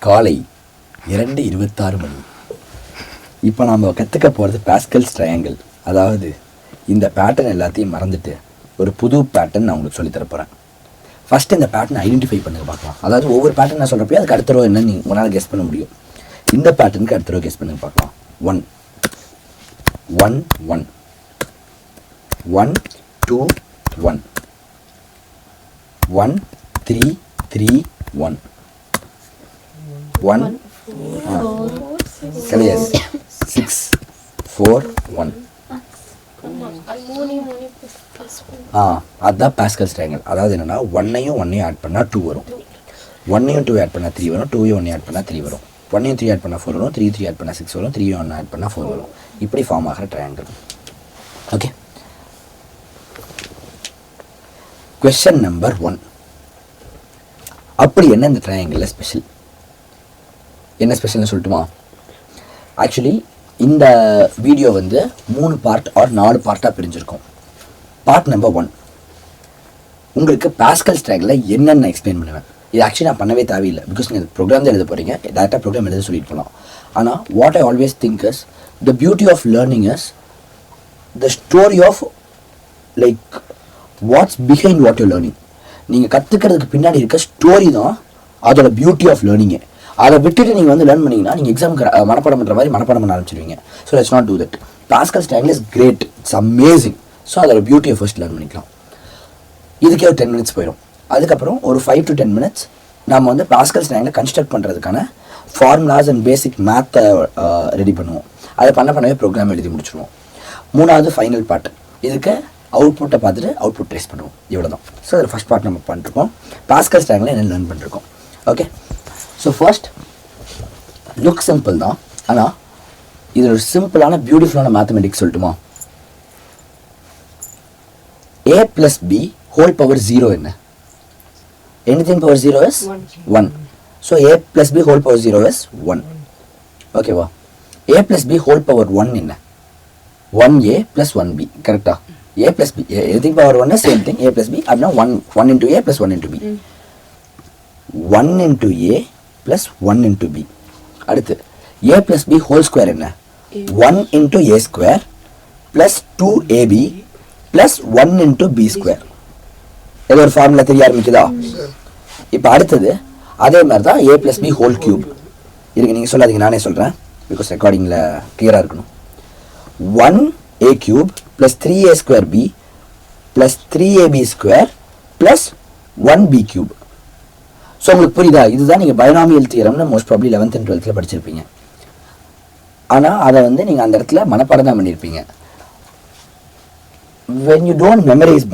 காலை 2:26 மணி. இப்போ நாம் கற்றுக்க போகிறது பாஸ்கல்ஸ் ட்ரையாங்கிள். அதாவது இந்த பேட்டர்ன் எல்லாத்தையும் மறந்துட்டு ஒரு புது பேட்டர்ன் நான் உங்களுக்கு சொல்லித்தர போகிறேன். ஃபஸ்ட்டு இந்த பேட்டர்னை ஐடென்டிஃபை பண்ணுங்க பார்க்கலாம். அதாவது ஒவ்வொரு பேட்டர்ன் நான் சொல்கிறப்போ அதுக்கு அடுத்த ரோ என்னன்னு உங்களால் கெஸ் பண்ண முடியும். இந்த பேட்டர்னுக்கு அடுத்த ரோ கெஸ் பண்ணுங்க பார்க்கலாம். 1 1 1 1 2 1 1 3 3 1 1 கிடையாது 6 4 1. அதுதான் பாஸ்கல்ஸ் ட்ரையாங்கிள். அதாவது என்னென்னா 1ஐயும் 1ஐயும் ஆட் பண்ணால் 2 வரும், 1ஐயும் 2 ஆட் பண்ணால் 3 வரும், 2ஐயும் 1 ஆட் பண்ணால் 3 வரும், 1ஐயும் 3 ஆட் பண்ணால் 4 வரும், 3 ஆட் பண்ணால் 6 வரும், 3ஐயும் 1 ஆட் பண்ணால் 4 வரும். இப்படி ஃபார்ம் ஆகிற ட்ரையாங்கிள். Okay, question number 1. அப்படி என்ன இந்த ட்ரையாங்கிளில் ஸ்பெஷல்? என்ன ஸ்பெஷல்னு சொல்லட்டுமா? ஆக்சுவலி இந்த வீடியோ வந்து 3 பார்ட் ஆர் 4 பார்ட்டாக பிரிஞ்சிருக்கும். பார்ட் நம்பர் 1 உங்களுக்கு பாஸ்கல்ஸ் ட்ரையாங்கிளில் என்னென்ன எக்ஸ்பிளைன் பண்ணுவேன். இது ஆக்சுவலி நான் பண்ணவே தேவையில்லை, பிகாஸ் நீங்கள் ப்ரோக்ராம் தான் எழுத போகிறீங்க, டேரெக்டாக ப்ரோக்ராம் எழுத சொல்லிட்டு போகலாம். ஆனால் what I always think is the beauty of learning is the story of like what's behind what you learning. நீங்கள் கற்றுக்கிறதுக்கு பின்னாடி இருக்க ஸ்டோரி தான் அதோட பியூட்டி ஆஃப் லேர்னிங்கு. அதை விட்டுட்டு நீங்கள் வந்து லேர்ன் பண்ணிங்கன்னா நீங்கள் எக்ஸாமுக்கு மனப்பாடம் பண்ணுற மாதிரி மனப்பாடம் பண்ண ஆரம்பிச்சிருவீங்க. So let's not do that. Pascal's triangle is great, it's amazing. So அதோட பியூட்டியை ஃபர்ஸ்ட் லேர்ன் பண்ணிக்கலாம். இதுக்கே ஒரு 10 minutes போயிடும். அதுக்கப்புறம் ஒரு 5 to 10 minutes நம்ம வந்து பாஸ்கல்ஸ் ட்ரையாங்கிளை கன்ஸ்ட்ரக்ட் பண்ணுறதுக்கான ஃபார்முலாஸ் அண்ட் பேசிக் மேத்தை ரெடி பண்ணுவோம். அதை பண்ணவே ப்ரோக்ராம் எழுதி முடிச்சுடுவோம். 3வது ஃபைனல் பார்ட். இதுக்கு அவுட்புட்டை பார்த்துட்டு அவுட்புட் ட்ரேஸ் பண்ணுவோம். இவ்வளோ தான். ஸோ அதில் ஃபஸ்ட் பார்ட் நம்ம பண்ணிருக்கோம். பாஸ்கல்ஸ் ட்ரையாங்கிளை என்ன லேர்ன் பண்ணிருக்கோம். Okay, so first look simple தான், ஆனால் இது ஒரு சிம்பிளான பியூட்டிஃபுல்லான மேத்தமெட்டிக்ஸ் சொல்லட்டுமா? a plus b whole power 0 என்ன? anything power 0 is 1. so a plus b whole power 0 is 1. ஓகேவா? a plus b whole power 1 என்ன? 1a plus 1b. கரெக்டா? a plus b anything power 1 is same thing. a plus b அப்படின்னா 1 into a plus 1 into b. 1 into a plus 1 into b. அடுத்து a plus b whole square என்ன? 1 into a square plus 2ab plus 1 into b square. ஏதோ ஒரு formula தெரிய ஆரம்பிக்குதா? இப்போ அடுத்தது அதே மாதிரி தான் a plus b whole cube. இருக்கு, நீங்கள் சொல்லாதீங்க, நானே சொல்கிறேன், பிகாஸ் ரெக்கார்டிங்கில் கிளியராக இருக்கணும். 1a cube plus 3a square b plus 3ab square plus 1b cube. So உங்களுக்கு புரியுதா? இதுதான் நீங்கள் பைனாமியல் தியரம்னு most probably 11th and 12th படிச்சிருப்பீங்க. ஆனால் அதை வந்து நீங்கள் அந்த இடத்துல மனப்பாடம் தான் பண்ணியிருப்பீங்க. when you don't memorize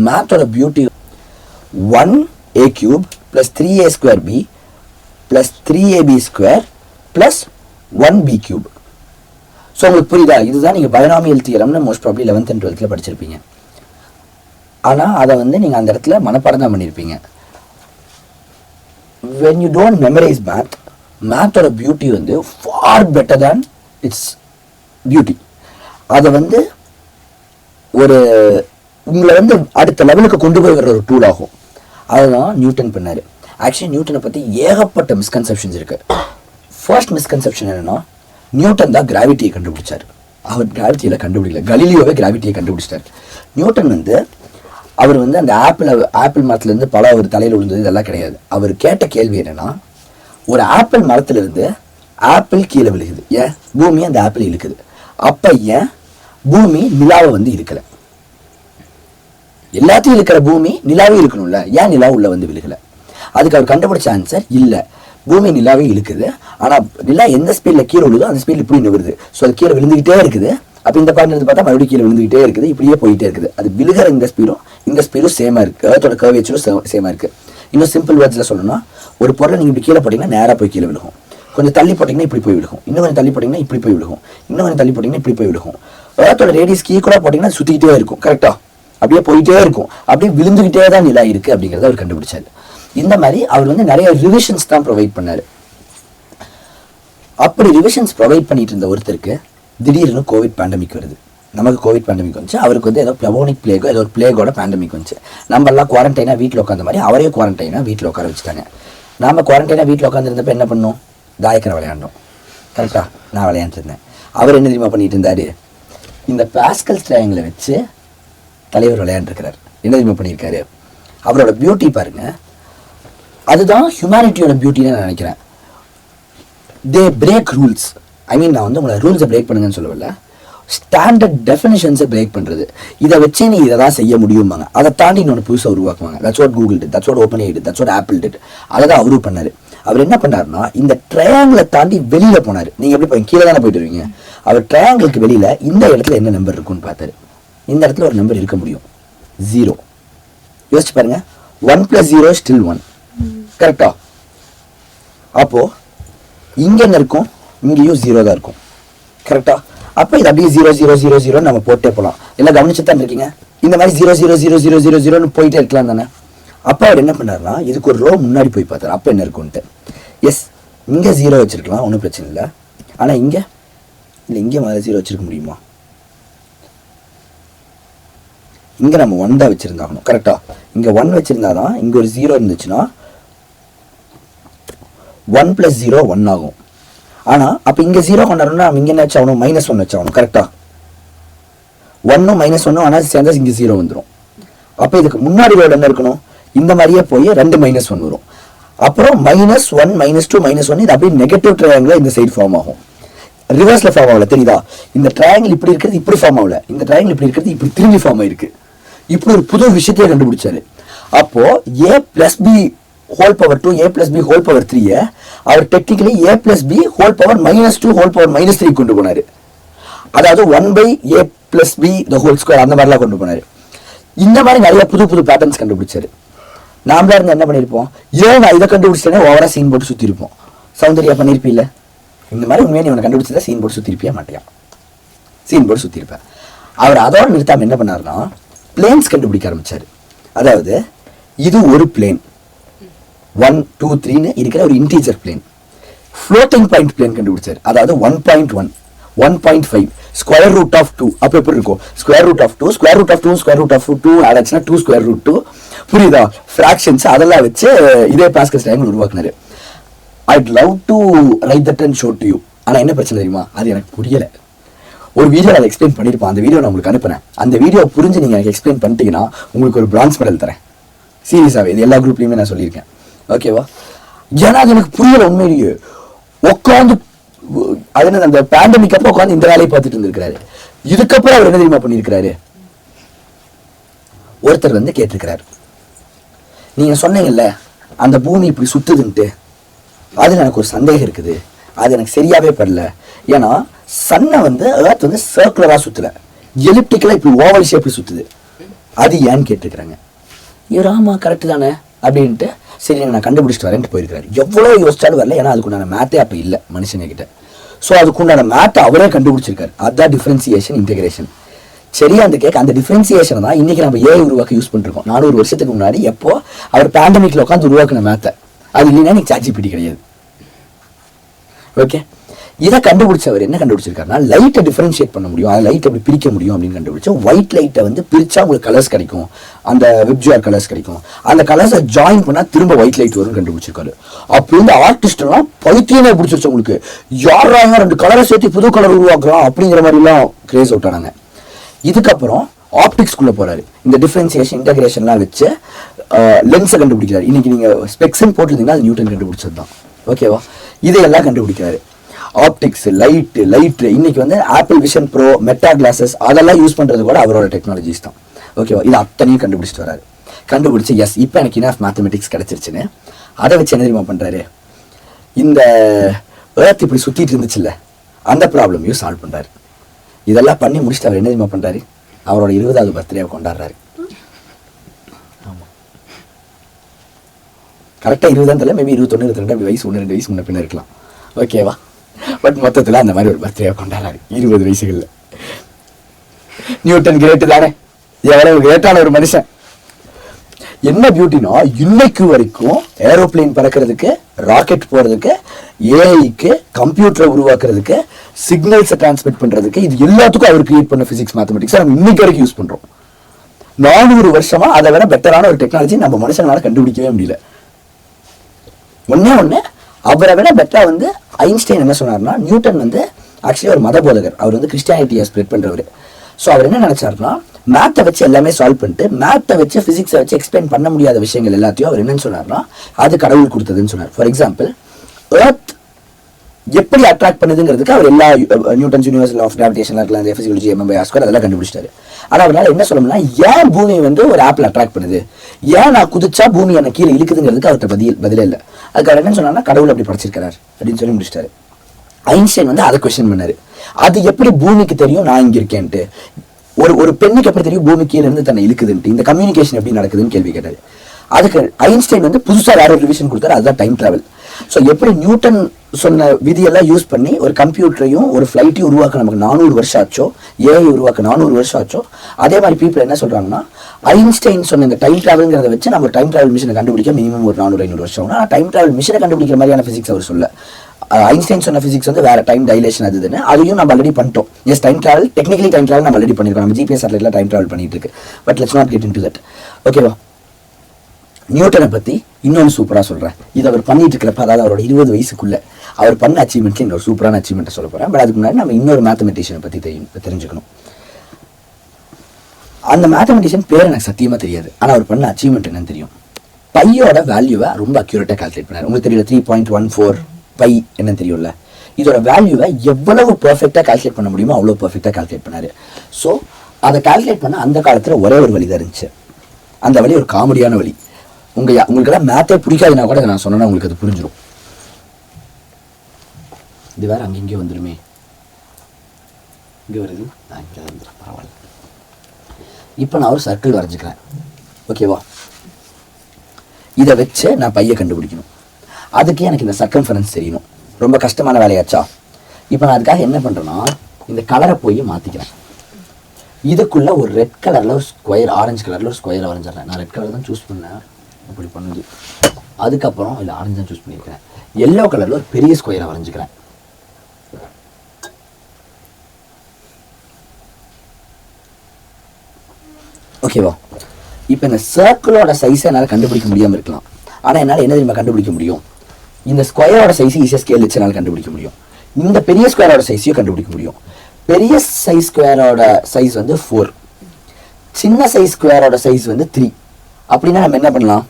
mathோட beauty 1a cube plus 3a square b plus 3ab square plus 1b cube. So உங்களுக்கு புரியுதா? இதுதான் நீங்கள் பைனாமியல் தியரம்னு most probably 11th and 12th படிச்சிருப்பீங்க. ஆனால் அதை வந்து நீங்கள் அந்த இடத்துல மனப்பாடம் தான் பண்ணியிருப்பீங்க. when you don't memorize mathோட பியூட்டி வந்து far better than its beauty. அதை வந்து ஒரு உங்களை வந்து அடுத்த லெவலுக்கு கொண்டு போய் வர்ற ஒரு டூல் ஆகும். அதுதான் நியூட்டன் பண்ணார். ஆக்சுவலி நியூட்டனை பற்றி ஏகப்பட்ட மிஸ்கன்செப்ஷன்ஸ் இருக்கு. ஃபர்ஸ்ட் மிஸ்கன்செப்ஷன் என்னன்னா, நியூட்டன் தான் கிராவிட்டியை கண்டுபிடிச்சார். அவர் கிராவிட்டியில் கண்டுபிடிக்கல, கலீலியோவே கிராவிட்டியை கண்டுபிடிச்சிட்டார். நியூட்டன் வந்து அவர் வந்து அந்த ஆப்பிள் மரத்துலேருந்து பழம் அவர் தலையில் விழுந்தது இதெல்லாம் கிடையாது. அவர் கேட்ட கேள்வி என்னன்னா, ஒரு ஆப்பிள் மரத்துலேருந்து ஆப்பிள் கீழே விழுகுது, ஏன் பூமி அந்த ஆப்பிள் இழுக்குது, அப்போ ஏன் பூமி நிலாவை வந்து இழுக்கல? எல்லாத்தையும் இருக்கிற பூமி நிலாவே இழுக்கணும்ல, ஏன் நிலா உள்ள வந்து விழுகல? அதுக்கு அவர் கண்டுபிடிச்ச ஆன்சர், இல்லை பூமி நிலாவே இழுக்குது, ஆனால் நிலா எந்த ஸ்பீடில் கீழே விழுதோ அந்த ஸ்பீடில் இப்படி நிறுவுது. ஸோ அது கீழே விழுந்துகிட்டே இருக்குது. அப்போ இந்த பாயிண்ட் இருந்து பார்த்தா மறுபடியும் கீழே விழுந்துகிட்டே இருக்குது, இப்படியே போயிட்டே இருக்குது. அது விழுகிற இந்த ஸ்பீடும் சேமாக இருக்குது, ஏர்த்தோட கர்வேச்சரும் சேமாக இருக்குது. இன்னும் சிம்பிள் வேர்ட்ஸில் சொல்லணும்னா, ஒரு பொருளை நீங்கள் இப்படி கீழே போட்டிங்கன்னா நேராக போய் கீழே விழுகும், கொஞ்சம் தள்ளி போட்டிங்கன்னா இப்படி போய் விழுகும், இன்னும் கொஞ்சம் தள்ளி போட்டிங்கன்னா இப்படி போய் விழுகும், இன்னும் கொஞ்சம் தள்ளி போட்டிங்கன்னா இப்படி போய் விழுகும். ஏர்த்தோட ரேடியஸ்க்கு ஈக்குவலாக போட்டிங்கன்னா சுற்றிக்கிட்டே இருக்கும். கரெக்டாக? அப்படியே போயிட்டே இருக்கும், அப்படியே விழுந்துகிட்டே தான் நிலா இருக்குது அப்படிங்கிறத அவர் கண்டுபிடிச்சார். இந்த மாதிரி அவர் வந்து நிறைய ரிவிஷன்ஸ் தான் ப்ரொவைட் பண்ணார். அப்படி ரிவிஷன்ஸ் ப்ரொவைட் பண்ணிட்டு இருந்த ஒருத்தருக்கு திடீர்னு கோவிட் பேண்டமிக் வருது. நமக்கு கோவிட் பேண்டமிக் வந்துச்சு, அவருக்கு வந்து ஏதோ பிளவோனிக் பிளேகோ ஏதோ ஒரு பிளேகோட பேண்டமிக் வந்துச்சு. நம்ம எல்லாம் குவாரண்டைனாக வீட்டில் உட்காந்த மாதிரி அவரே குவாரண்டைனாக வீட்டில் உட்கார வச்சுட்டாங்க. நாம் குவாரண்டைனாக வீட்டில் உட்காந்துருந்தப்ப என்ன பண்ணோம்? தாயக்கரை விளையாண்டோம். கரெக்டாக நான் விளையாண்டுருந்தேன். அவர் என்ன தெரியுமா பண்ணிட்டு இருந்தார்? இந்த பாஸ்கல் ட்ரையாங்கிளை வச்சு தலைவர் விளையாண்டுருக்கிறார். என்ன தெரியுமா பண்ணியிருக்காரு? அவரோட பியூட்டி பாருங்க, அதுதான் ஹியூமனிட்டியோட பியூட்டின்னு நான் நினைக்கிறேன். தே பிரேக் ரூல்ஸ். ஐ மீன் நான் வந்து உங்களை ரூல்ஸை பிரேக் பண்ணுங்கன்னு சொல்லவில்லை, ஸ்டாண்டர்ட் டெஃபினிஷன்ஸை பிரேக் பண்ணுறது. இதை வச்சு நீ இதை தான் செய்ய முடியுமாங்க, அதை தாண்டி இன்னொன்று புதுசாக உருவாக்குவாங்க. That's what Google did, that's what open did, that's what Apple did. அதை தான் அவரும் பண்ணார். அவர் என்ன பண்ணாருன்னா இந்த ட்ரையாங்கிளை தாண்டி வெளியில் போனார். நீங்கள் எப்படி போய் கீழே தானே போயிட்டு வருவீங்க, அவர் ட்ரையாங்கிளுக்கு வெளியில் இந்த இடத்துல என்ன நம்பர் இருக்குன்னு பார்த்தாரு. இந்த இடத்துல ஒரு நம்பர் இருக்க முடியும், 0. யோசிச்சு பாருங்க, 1 + 0 = 1. கரெக்டா? அப்போது இங்கே என்ன இருக்கும்? இங்கேயும் 0 தான் இருக்கும். கரெக்டா? அப்போ இது அப்படியே 0 0 0 0 நம்ம போட்டே போகலாம். எல்லாம் கவனிச்சு தான் இருக்கீங்க. இந்த மாதிரி 0 0 0 0 0 0ன்னு போயிட்டே இருக்கலாம் தானே. அப்போ அவர் என்ன பண்ணாருன்னா இதுக்கு ஒரு ரோ முன்னாடி போய் பார்த்தாரு, அப்போ என்ன இருக்குன்ட்டு. எஸ், இங்கே 0 வச்சுருக்கலாம், ஒன்றும் பிரச்சனை இல்லை. ஆனால் இங்கே இல்லை, இங்கே மாதிரி 0 வச்சுருக்க முடியுமா? இங்கே நம்ம 1 தான் வச்சுருந்தாகணும். கரெக்டாக? இங்கே 1 வச்சுருந்தா தான் இங்கே ஒரு 0 இருந்துச்சுன்னா 1 + 0 1 ஆகும். ஆனால் அப்போ இங்கே 0 கொண்டாடணும்னா நம்ம இங்கே என்ன வச்சாகணும்? -1 வச்சாகணும். கரெக்டாக? 1ம் -1ம் ஆனால் சேர்ந்தா இங்கே 0 வந்துடும். அப்போ இதுக்கு முன்னாடி ரோடு என்ன இருக்கணும்? இந்த மாதிரியே போய் 2 -1 வரும். அப்புறம் -1 -2 -1 இது அப்படியே நெகட்டிவ் ட்ரையாங்கிள் இந்த சைடு ஃபார்ம் ஆகும். ரிவர்ஸில் ஃபார்ம் ஆகல, தெரியுதா? இந்த ட்ரையாங்கிள் இப்படி இருக்கிறது இப்படி ஃபார்ம் ஆகல, இந்த ட்ரையாங்கிள் இப்படி இருக்கிறது இப்படி திரும்பி ஃபார்ம் ஆயிருக்கு. இப்படி ஒரு புது விஷயத்தையே கண்டுபிடிச்சாரு. அப்போ a + b whole power 2 a + b whole power 3 அவர் technically a + b whole power -2 whole power -3 கொண்டு போனாரு. அதாவது 1/a + b the whole square அந்த மாதிரிலாம் கொண்டு போனாரு. இந்த மாதிரி நிறைய புது புது பேட்டர்ன்ஸ் கண்டுபிடிச்சாரு. நாமளா இருந்து என்ன பண்ணியிருப்போம்? நான் இதை கண்டுபிடிச்சேனே ஓவரா சீன் போட்டு சுற்றி இருப்போம். சௌந்தர்யா பண்ணியிருப்பில்ல, இந்த மாதிரி உண்மையை நீ கண்டுபிடிச்சதா சீன் போட்டு சுற்றி இருப்பியா மாட்டியா? சீன் போட்டு சுற்றி இருப்பேன். அவர் அதோட நிறுத்தாம என்ன பண்ணாருன்னா பிளேன்ஸ் கண்டுபிடிக்க ஆரம்பிச்சாரு. அதாவது இது ஒரு பிளேன் 1 2 3ன்னு இருக்கிற ஒரு integer plane. Floating point plane கண்டுபிடிச்சாரு. அதாவது 1.1 1.5 √2. அப்போ எப்படி இருக்கும்? √2 √2 ஆட் ஆச்சுன்னா 2 √2. புரியுதா? ஃப்ராக்ஷன்ஸ் அதெல்லாம் வச்சு இதே பாஸ்கல் ட்ரையாங்கிள் உருவாக்குனாரு. I'd love to write that and show to you. ஆனால் என்ன பிரச்சனை தெரியுமா? அது எனக்கு புரியலை. ஒரு வீடியோ அதை எக்ஸ்பிளைன் பண்ணியிருப்பேன். அந்த வீடியோ நான் உங்களுக்கு அனுப்புறேன். அந்த வீடியோ புரிஞ்சு நீங்கள் எனக்கு எக்ஸ்பிளைன் பண்ணிட்டீங்கன்னா உங்களுக்கு ஒரு பிரான்ஸ் மெடல் தரேன். சீரியஸாகவே இது எல்லா குரூப்லையுமே நான் சொல்லியிருக்கேன். ஓகேவா? ஏன்னா அது எனக்கு புரியலை உண்மையிலேயே. உட்காந்து அது அந்த பேண்டமிக் அப்போ உட்காந்து இந்த வேலையை பார்த்துட்டு இருந்திருக்கிறாரு. இதுக்கப்புறம் அவர் என்ன தெரியுமா பண்ணியிருக்கிறாரு? ஒருத்தர் வந்து கேட்டிருக்கிறாரு, நீங்க சொன்னீங்கல்ல அந்த பூமி இப்படி சுத்துதுன்ட்டு, அதுல எனக்கு ஒரு சந்தேகம் இருக்குது, அது எனக்கு சரியாவே படல. ஏன்னா சன்னை வந்து எர்த் வந்து சர்க்குலரா சுத்தல, எலிப்டிக்கலா இப்படி ஓவல் ஷேப்ல சுத்துது. அது ஏன்னு கேட்டிருக்கிறாங்க. ஆமா கரெக்ட் தானே அப்படின்ட்டு சரி நான் கண்டுபிடிச்சிட்டு வரேன்ட்டு போயிருக்காரு. எவ்வளோ யோசிச்சாலும் வரல, ஏன்னா அதுக்குண்டான மேத்தே அப்போ இல்லை மனுஷங்கிட்ட. ஸோ அதுக்குண்டான மேத்தை அவரே கண்டுபிடிச்சிருக்காரு. அதுதான் டிஃபரன்சியேஷன் இன்டெகிரேஷன். சரியா? அந்த அந்த டிஃபரன்சியேஷன் தான் இன்னைக்கு நம்ம ஏஐ உருவாக்க யூஸ் பண்ணிருக்கோம். 400 வருஷத்துக்கு முன்னாடி எப்போ அவர் பேண்டமிக்ல உட்காந்து உருவாக்குன மேத்தை, அது இல்லைன்னா நீங்க ChatGPT கிடையாது. ஓகே, இதை கண்டுபிடிச்சவர் என்ன கண்டுபிடிச்சிருக்காருன்னா லைட்டை டிஃபரன்ஷியேட் பண்ண முடியும், அதை லைட் எப்படி பிரிக்க முடியும் அப்படின்னு கண்டுபிடிச்சோம். ஒயிட் லைட்டை வந்து பிரிச்சா உங்களுக்கு கலர்ஸ் கிடைக்கும், அந்த வெப்ஜிஆர் கலர்ஸ் கிடைக்கும். அந்த கலர்ஸை ஜாயின் பண்ணா திரும்ப ஒயிட் லைட் வரும்னு கண்டுபிடிச்சிருக்காரு. அப்படி இந்த ஆர்டிஸ்ட் எல்லாம் பைத்தியமே பிடிச்சிருச்சு. உங்களுக்கு யாரா 2 கலரை சேர்த்து புது கலர் உருவாக்குறோம் அப்படிங்கிற மாதிரி எல்லாம் கிரேஸ் அவுட் ஆனாங்க. இதுக்கப்புறம் ஆப்டிக்ஸ்குள்ள போறாரு. இந்த டிஃபரன்சியேஷன் இன்டகிரேஷன்லாம் வச்சு லென்ஸை கண்டுபிடிக்கிறாரு. இன்னைக்கு நீங்க ஸ்பெக்ஸ்ன்னு போட்டுருந்தீங்கன்னா அது நியூட்டன் கண்டுபிடிச்சது தான். ஓகேவா? இதையெல்லாம் கண்டுபிடிக்கிறாரு. ஆப்டிக்ஸ், லைட் இன்னைக்கு வந்து apple Vision Pro, meta classes அதெல்லாம் யூஸ் பண்றது கூட அவரோட டெக்னாலஜிஸ் தான். ஓகேவா? இது அத்தனையும் கண்டுபிடிச்சிட்டு வராரு. கண்டுபிடிச்சு எஸ் இப்போ எனக்கு இனஃப் மேத்தமெட்டிக்ஸ் கிடைச்சிருச்சுன்னு அதை வச்சு என்ன தெரியுமா பண்றாரு? இந்த எர்த் இப்படி சுத்திட்டு இருந்துச்சுல்ல, அந்த ப்ராப்ளமையும் சால்வ் பண்றாரு. இதெல்லாம் பண்ணி முடிச்சுட்டு அவர் என்ன தெரியுமா பண்றாரு? அவரோட 20வது பர்த்டேவை கொண்டாடுறாரு. ஆமா, கரெக்டா 20 மேபி 21 22 அப்படி வயசு 1-2 வயசு முன்ன பின்ன இருக்கலாம். ஓகேவா? பட் மொத்தத்தில் அந்த மாதிரி ஒரு பர்த்டேவை கொண்டாடுறாரு 20 வயசுகளில். நியூட்டன் கிரேட்டு தானே, எவ்வளவு கிரேட்டான ஒரு மனுஷன். என்ன பியூட்டினா இன்னைக்கு வரைக்கும் ஏரோப்ளேன் பறக்கிறதுக்கு, ராக்கெட் போறதுக்கு, ஏஐக்கு, கம்ப்யூட்டரை உருவாக்குறதுக்கு, சிக்னல்ஸை டிரான்ஸ்மிட் பண்றதுக்கு, இது எல்லாத்துக்கும் அவர் கிரியேட் பண்ண பிசிக்ஸ் மேத்தமெட்டிக்ஸ் நம்ம இன்னைக்கு வரைக்கும் யூஸ் பண்றோம். 400 வருஷமா அதை விட பெட்டரான ஒரு டெக்னாலஜி நம்ம மனுஷங்களால கண்டுபிடிக்கவே முடியல. ஒன்று அவரை விட பெட்டராக வந்து ஐன்ஸ்டைன் என்ன சொன்னார்னா, நியூட்டன் வந்து ஆக்சுவலி ஒரு மத போதகர், அவர் வந்து கிறிஸ்டியானிட்டியை ஸ்ப்ரெட் பண்ணுறவர். ஸோ அவர் என்ன நினைச்சாருன்னா, மேத்தை வச்சு எல்லாமே சால்வ் பண்ணிட்டு மேத்தை வச்சு ஃபிசிக்ஸை வச்சு எக்ஸ்பிளைன் பண்ண முடியாத விஷயங்கள் எல்லாத்தையும் அவர் என்னன்னு சொன்னார்னா, அது கடவுள் கொடுத்ததுன்னு சொன்னார். ஃபார் எக்ஸாம்பிள், எர்த் எப்படி அட்ராக்ட் பண்ணுதுங்கிறதுக்கு அவர் எல்லா நியூட்டன்ஸ் யூனிவர்சல் ஆஃப் கிராவிடேஷன் இருக்கலாம், ஃபிசிக்காலஜி, எம்/r² அதெல்லாம் கண்டுபிடிச்சிட்டாரு. ஆனால் அவரால் என்ன சொல்லணும்னா, ஏன் பூமி வந்து ஒரு ஆப்பிள் அட்ராக்ட் பண்ணுது, ஏன் நான் குதிச்சா பூமி என்ன கீழே இழுக்குதுங்கிறதுக்கு அவர்கிட்ட பதிலே இல்லை. அதுக்கு அவர் என்ன சொன்னார்னா, கடவுள் அப்படி படைச்சிருக்கிறார் அப்படின்னு சொல்லி முடிச்சிட்டாரு. ஐன்ஸ்டைன் வந்து அதை கொஸ்டின் பண்ணாரு, அது எப்படி பூமிக்கு தெரியும் நான் இங்க இருக்கேன்ட்டு, ஒரு பெண்ணுக்கு எப்படி தெரியும் பூமி கீழே இருந்து தன்னை இழுக்குதுன்ட்டு, இந்த கம்யூனிகேஷன் எப்படி நடக்குதுன்னு கேள்வி கேட்டாரு. அதுக்கு ஐன்ஸ்டைன் வந்து புதுசாக வேற ஒரு ரிவிஷன் கொடுத்தாரு, அதுதான் டைம் டிராவல். ஸோ எப்படி நியூட்டன் சொன்ன விதியெல்லாம் யூஸ் பண்ணி ஒரு கம்ப்யூட்டரையும் ஒரு ஃப்ளைட்டையும் உருவாக்க நமக்கு 400 வருஷம் ஆச்சோ, ஏஐ உருவாக்க 400 வருஷம் ஆச்சோ, அதே மாதிரி பீப்புள் என்ன சொல்றாங்கன்னா, ஐன்ஸ்டைன் சொன்ன இந்த டைம் டிராவல்ங்கிறத வச்சு நம்ம டைம் டிராவல் மிஷினை கண்டுபிடிக்க மினிமம் ஒரு 400-500 வருஷம். ஆனால் டைம் டிராவல் மிஷினை கண்டுபிடிக்கிற மாதிரியான ஃபிசிக்ஸ் அவர் சொல்ல. ஐன்ஸ்டைன் சொன்ன ஃபிசிக்ஸ் வந்து வேற, டைம் டைலேஷன் அதுன்னு, அதையும் நம்ம ஆல்ரெடி பண்ணிட்டோம். Yes, time travel technically time travel நம்ம ஆல்ரெடி பண்ணிருக்கோம், நம்ம ஜிபிஎஸ் சேட்டலைட்ல டைம் டிராவல் பண்ணிட்டு இருக்கு. But let's not get into that. ஓகேவா? நியூட்டனை பத்தி இன்னொன்று சூப்பராக சொல்றேன். இது அவர் பண்ணிட்டு இருக்கிறப்ப, அதாவது அவரோட 20 வயசுக்குள்ள அவர் பண்ண அச்சீவ்மெண்ட்ல இன்னொரு சூப்பரான அச்சீவ்மெண்ட்டை சொல்ல போறேன். பட் அதுக்கு முன்னாடி நம்ம இன்னொரு மேத்தமெட்டிஷியனை பத்தி தெரிஞ்சுக்கணும். அந்த மேத்தமெட்டிஷியன் பேர் எனக்கு சத்தியமா தெரியாது, ஆனா அவர் பண்ண அச்சீவ்மெண்ட் என்னன்னு தெரியும். பையோட வேல்யூவை ரொம்ப அக்யூரேட்டா கால்குலேட் பண்ணாரு. உங்களுக்கு தெரியல, 3.14 பை என்னன்னு தெரியும்ல. இதோட வேல்யூவை எவ்வளவு பெர்ஃபெக்டா கால்குலேட் பண்ண முடியுமோ அவ்வளவு பெர்ஃபெக்டா கால்குலேட் பண்ணாரு. ஸோ அதை கால்குலேட் பண்ண அந்த காலத்துல ஒரே ஒரு வழி தான் இருந்துச்சு. அந்த வழி ஒரு காமெடியான வழி. உங்களுக்கு எல்லாம் மேத்தே பிடிக்காதுன்னா கூட நான் சொன்னா உங்களுக்கு அது புரிஞ்சிடும். இது வேற அங்க இங்கே வந்துடுமே, இங்கே வருது, நான் இங்கே வந்துடும், பரவாயில்ல. இப்போ நான் ஒரு சர்க்கிள் வரைஞ்சிக்கிறேன். ஓகேவா? இதை வச்சு நான் பையை கண்டுபிடிக்கணும். அதுக்கு எனக்கு இந்த சர்க்கம்ஃபரன்ஸ் தெரியணும். ரொம்ப கஷ்டமான வேலையாச்சா? இப்போ நான் அதுக்காக என்ன பண்ணுறேன்னா, இந்த கலரை போய் மாற்றிக்கிறேன். இதுக்குள்ள ஒரு ரெட் கலரில் ஒரு ஸ்கொயர், ஆரஞ்சு கலரில் ஒரு ஸ்கொயரை வரைஞ்சிடறேன். நான் ரெட் கலர் தான் சூஸ் பண்ணேன், அப்படி பண்ணுது. அதுக்கப்புறம் இல்லை, ஆரஞ்சு தான் சூஸ் பண்ணியிருக்கிறேன். எல்லோ கலரில் ஒரு பெரிய ஸ்கொயரை வரைஞ்சிக்கிறேன். ஓகேவா? இப்போ இந்த சர்க்கிளோட சைஸை என்னால் கண்டுபிடிக்க முடியாமல் இருக்கலாம், ஆனால் என்னால் என்ன தெரியுமா கண்டுபிடிக்க முடியும்? இந்த ஸ்கொயரோட சைஸ் ஈஸியாக ஸ்கேல் வச்சு என்னால் கண்டுபிடிக்க முடியும். இந்த பெரிய ஸ்கொயரோட சைஸையும் கண்டுபிடிக்க முடியும். பெரிய சைஸ் ஸ்கொயரோட சைஸ் வந்து 4, சின்ன சைஸ் ஸ்கொயரோட சைஸ் வந்து 3. அப்படின்னா நம்ம என்ன பண்ணலாம்,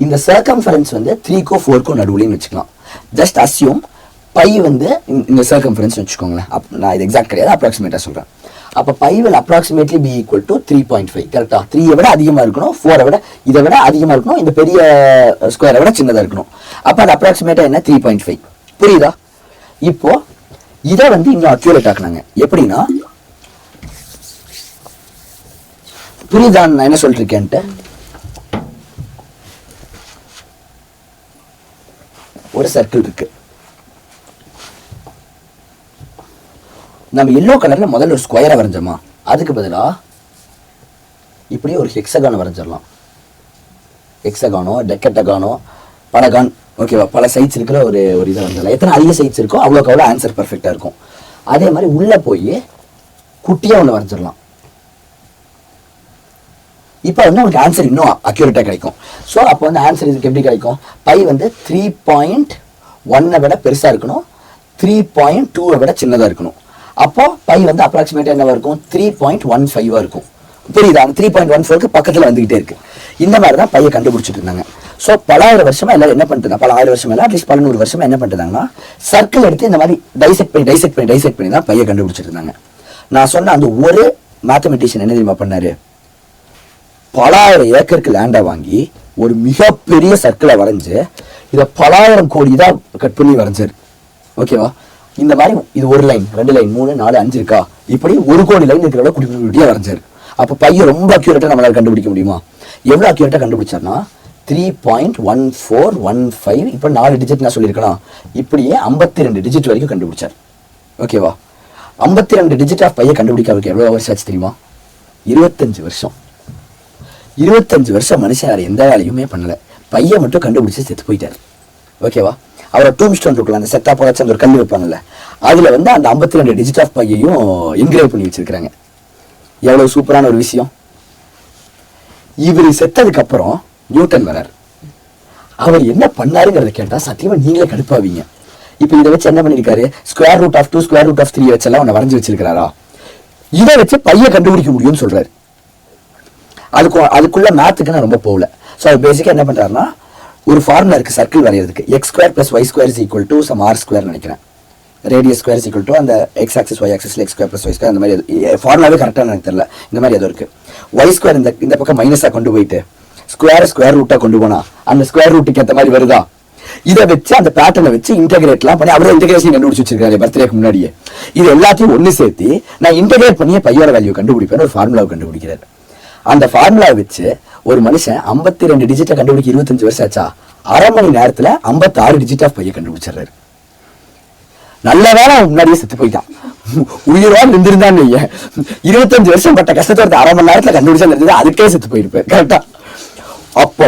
இந்த சர்க்கம்ஃபரன்ஸ் வந்து 3க்கும் 4க்கும் நடுவுலையும் வச்சுக்கலாம். ஜஸ்ட் அஸ்யூம் பை வந்து இந்த சர்க்கம்ஃபரன்ஸ் வச்சுக்கோங்களேன். நான் இது எக்ஸாக்ட் கிடையாது, அப்ராக்சிமேட்டாக சொல்கிறேன். அப்போ by will approximately be equal to 3.5. கரெக்டா? 3 விட அதிகமாக இருக்கணும், 4 விட இதை விட அதிகமாக இருக்கணும், இந்த பெரிய ஸ்கொயரை விட சின்னதாக இருக்கணும். அப்போ அது அப்ராக்சிமேட்டாக என்ன, 3.5. புரியுதா? இப்போ இதை வந்து இன்னும் அக்யூரேட் ஆக்குனாங்க. எப்படின்னா, புரியுதா நான் என்ன சொல்லிட்டு இருக்கேன்ட்டு? ஒரு சர்க்கிள் இருக்கு. நம்ம எல்லோ கலர்ல முதல்ல ஒரு ஸ்கொயரை வரைஞ்சோமா, அதுக்கு பதிலா இப்படி ஒரு ஹெக்ஸகானை வரைஞ்சிடலாம். ஹெக்ஸகானோ, டெக்கட்டகானோ, பலகான், ஓகேவா? பல சைட்ஸ் இருக்கிற ஒரு இதை வரைஞ்சிடலாம். எத்தனை அதிக சைட்ஸ் இருக்கோ அவ்வளோக்கு அவ்வளோ ஆன்சர் பர்ஃபெக்டாக இருக்கும். அதே மாதிரி உள்ள போய் குட்டியாக ஒன்று வரைஞ்சிடலாம். இப்போ வந்து உங்களுக்கு ஆன்சர் இன்னும் அக்யூரேட்டாக கிடைக்கும். ஸோ அப்போ வந்து ஆன்சர் இதுக்கு எப்படி கிடைக்கும்? பை வந்து 3.1 விட பெருசாக இருக்கணும், 3.2 விட சின்னதாக இருக்கணும். அப்போ பை வந்து அப்ராக்சிமேட்டாக என்னவா இருக்கும், 3.15 இருக்கும். புரியுதா? அந்த 3.14க்கு பக்கத்தில் வந்துகிட்டே இருக்கு. இந்த மாதிரி தான் பையை கண்டுபிடிச்சிட்டு இருந்தாங்க. ஸோ பல ஆயிரம் வருஷமா எல்லாரும் என்ன பண்ணிட்டு, பல ஆயிரம் வருஷமா இல்லை, அட்லீஸ்ட் 100 வருஷமா என்ன பண்ணிட்டாங்கன்னா, சர்க்கிள் எடுத்து இந்த மாதிரி டைசெக்ட் பண்ணி தான் பையை கண்டுபிடிச்சிட்டு இருந்தாங்க. நான் சொன்ன அந்த ஒரு மேத்தமெட்டிஷியன் என்ன தெரியுமா பண்ணாரு, பல ஆயிரம் ஏக்கருக்கு லேண்டை வாங்கி ஒரு மிகப்பெரிய சர்க்கிளை வரைஞ்சு இதை பல ஆயிரம் கோடி தான் கட் பண்ணி வரைஞ்சாரு. ஓகேவா? இந்த மாதிரி இது 1 லைன், 2 லைன், 3, 4, 5 இருக்கா, இப்படி 1 கோடி லைன் இருக்கிற குட்டி குட்டியாக வரைஞ்சாரு. அப்போ பையன் ரொம்ப அக்யூரேட்டாக நம்மளால கண்டுபிடிக்க முடியுமா? எவ்வளோ அக்யூரேட்டாக கண்டுபிடிச்சார்னா 3.1415. இப்போ 4 டிஜிட் நான் சொல்லியிருக்கலாம், இப்படியே 52 டிஜிட் வரைக்கும் கண்டுபிடிச்சார். ஓகேவா? 52 டிஜிட் ஆஃப் பையை கண்டுபிடிக்க அவருக்கு எவ்வளோ வருஷம் ஆச்சு தெரியுமா? 25 வருஷம். 25 வருஷம் மனுஷன் வேறு எந்த வேலையுமே பண்ணலை, பையை மட்டும் கண்டுபிடிச்சி செத்து போயிட்டார். ஓகேவா? அவரை டூம் ஸ்டோன் இருக்கலாம், அந்த செட்டா போச்சு அந்த ஒரு கல் வைப்பாங்கல்ல, அதில் வந்து அந்த 52 டிஜிட் ஆஃப் பையையும் என்கிரேவ் பண்ணி வச்சிருக்கிறாங்க. எவ்வளவு சூப்பரான ஒரு விஷயம். இவர் செத்ததுக்கு அப்புறம் நியூட்டன் வரார். அவர் என்ன பண்ணாருங்கிறத கேட்டா சத்தியமா நீங்களே கடுப்பாவீங்க. இப்போ இதை வச்சு என்ன பண்ணிருக்காரு, square root of 2 square root of 3 வச்செல்லாம் அவனை வரைஞ்சி வச்சிருக்காரா? இதை வச்சு பையன் கண்டுபிடிக்க முடியும்னு சொல்றாரு. அதுக்குள்ள மேத்துக்கு நான் ரொம்ப போகல. ஸோ அது பேசிக்கா என்ன பண்றாருன்னா, ஒரு ஃபார்முலா இருக்கு சர்க்கிள் வரையறதுக்கு, x square plus y square is equal to some r square நினைக்கிறேன். Radius square is equal to அந்த எக்ஸ் ஆக்சிஸ் ஒய் ஆக்சிஸ்ல x square plus y square, அந்த மாதிரி ஃபார்முலாவே கரெக்டாக எனக்கு தெரியல, இந்த மாதிரி ஏதோ இருக்கு. ஒய் ஸ்கொயர் இந்த பக்கம் மைனஸா கொண்டு போயிட்டு ஸ்கொயர் ரூட்டா கொண்டு போனா அந்த ஸ்கொயர் ரூட்டுக்கு ஏற்ற மாதிரி வருதா? இதை வச்சு அந்த பேட்டர்னை வச்சு இன்டெகிரேட்லாம் பண்ணி அவரே இன்டெகிரேஷன் கண்டுபிடிச்சு வச்சிருக்காரு பர்த்டேக்கு முன்னாடியே. இது எல்லாத்தையும் ஒன்று சேர்த்து நான் இன்டெகிரேட் பண்ணி பையோட வேல்யூ கண்டுபிடிப்பேன், ஒரு ஃபார்முலாவை கண்டுபிடிக்கிறாரு. அந்த ஃபார்முலா வச்சு ஒரு மனுஷன் 52 டிஜிட்டை கண்டுபிடிக்க 25 வருஷம் ஆச்சா, அரை மணி நேரத்துல 56 டிஜிட் ஆஃப் பையை கண்டுபிடிச்சிடுறாரு. நல்ல வேலை முன்னாடியே செத்து போயிட்டான். உயிரோட இருந்திருந்தான்னு 25 வருஷம் பட்ட கஷ்டத்தை அரை மணி நேரத்துல கண்டுபிடிச்சா அதுக்கே செத்து போயிருப்பாரு. கரெக்டா? அப்போ